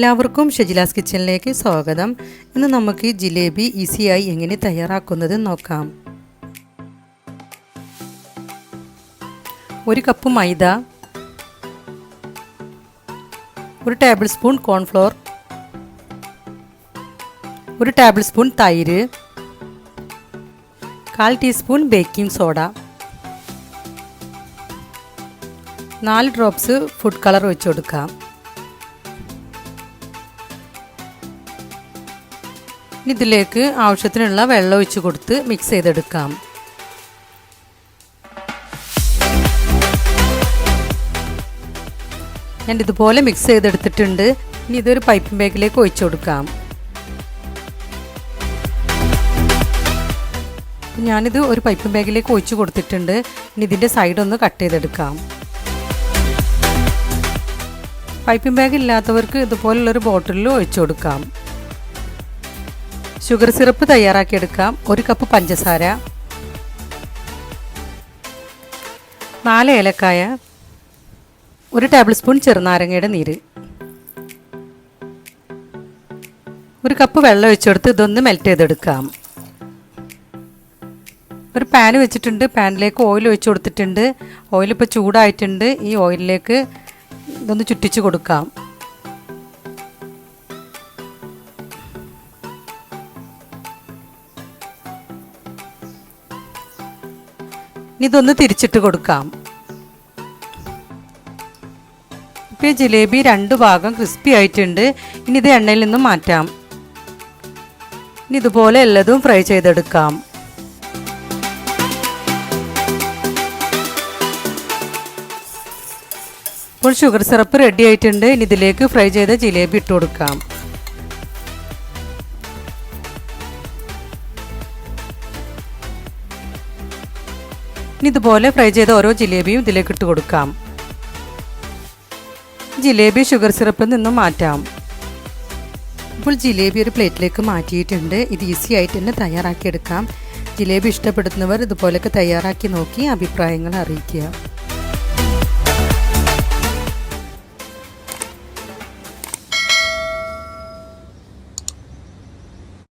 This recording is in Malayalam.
എല്ലാവർക്കും ഷജിലാസ് കിച്ചണിലേക്ക് സ്വാഗതം. ഇന്ന് നമുക്ക് ജിലേബി ഈസിയായി എങ്ങനെ തയ്യാറാക്കുന്നത് നോക്കാം. 1 കപ്പ് മൈദ, 1 table spoon cornflour, 1 table spoon തൈര്, 1/4 teaspoon baking soda, 4 drops food colour ഒഴിച്ചു കൊടുക്കാം. ഇതിലേക്ക് ആവശ്യത്തിനുള്ള വെള്ളം ഒഴിച്ച് കൊടുത്ത് മിക്സ് ചെയ്തെടുക്കാം. ഞാൻ ഇതുപോലെ മിക്സ് ചെയ്തെടുത്തിട്ടുണ്ട്. ഇനി ഇതൊരു പൈപ്പിംഗ് ബാഗിലേക്ക് ഒഴിച്ചു കൊടുക്കാം. ഞാനിത് ഒരു പൈപ്പിംഗ് ബാഗിലേക്ക് ഒഴിച്ചു കൊടുത്തിട്ടുണ്ട്. ഇനി ഇതിൻ്റെ സൈഡ് ഒന്ന് കട്ട് ചെയ്തെടുക്കാം. പൈപ്പിംഗ് ബാഗ് ഇല്ലാത്തവർക്ക് ഇതുപോലുള്ളൊരു ബോട്ടിലിൽ ഒഴിച്ചു കൊടുക്കാം. ഷുഗർ സിറപ്പ് തയ്യാറാക്കിയെടുക്കാം. 1 കപ്പ് പഞ്ചസാര, 4 ഏലക്കായ, 1 ടേബിൾ സ്പൂൺ ചെറുനാരങ്ങയുടെ നീര്, 1 കപ്പ് വെള്ളം ഒഴിച്ചെടുത്ത് ഇതൊന്ന് മെൽറ്റ് ചെയ്തെടുക്കാം. ഒരു പാൻ വെച്ചിട്ടുണ്ട്. പാനിലേക്ക് ഓയിൽ ഒഴിച്ചു കൊടുത്തിട്ടുണ്ട്. ഓയിൽ ഇപ്പോൾ ചൂടായിട്ടുണ്ട്. ഈ ഓയിലിലേക്ക് ഇതൊന്ന് ചുറ്റിച്ച് കൊടുക്കാം. ഇതൊന്ന് തിരിച്ചിട്ട് കൊടുക്കാം. ഇപ്പോൾ ജിലേബി 2 ഭാഗം ക്രിസ്പി ആയിട്ടുണ്ട്. ഇനി ഇത് എണ്ണയിൽ നിന്നും മാറ്റാം. ഇനി ഇതുപോലെ എല്ലതും ഫ്രൈ ചെയ്തെടുക്കാം. ഇപ്പോൾ ഷുഗർ സിറപ്പ് റെഡി ആയിട്ടുണ്ട്. ഇനി ഇതിലേക്ക് ഫ്രൈ ചെയ്ത ജിലേബി ഇട്ട് കൊടുക്കാം. ഇനി ഇതുപോലെ ഫ്രൈ ചെയ്ത ഓരോ ജിലേബിയും ഇതിലേക്ക് ഇട്ട് കൊടുക്കാം. ജിലേബി ഷുഗർ സിറപ്പിൽ നിന്നും മാറ്റാം. ഇപ്പോൾ ജിലേബി ഒരു പ്ലേറ്റിലേക്ക് മാറ്റിയിട്ടുണ്ട്. ഇത് ഈസി ആയിട്ട് തന്നെ തയ്യാറാക്കിയെടുക്കാം. ജിലേബി ഇഷ്ടപ്പെടുന്നവർ ഇതുപോലെയൊക്കെ തയ്യാറാക്കി നോക്കി അഭിപ്രായങ്ങൾ അറിയിക്കുക.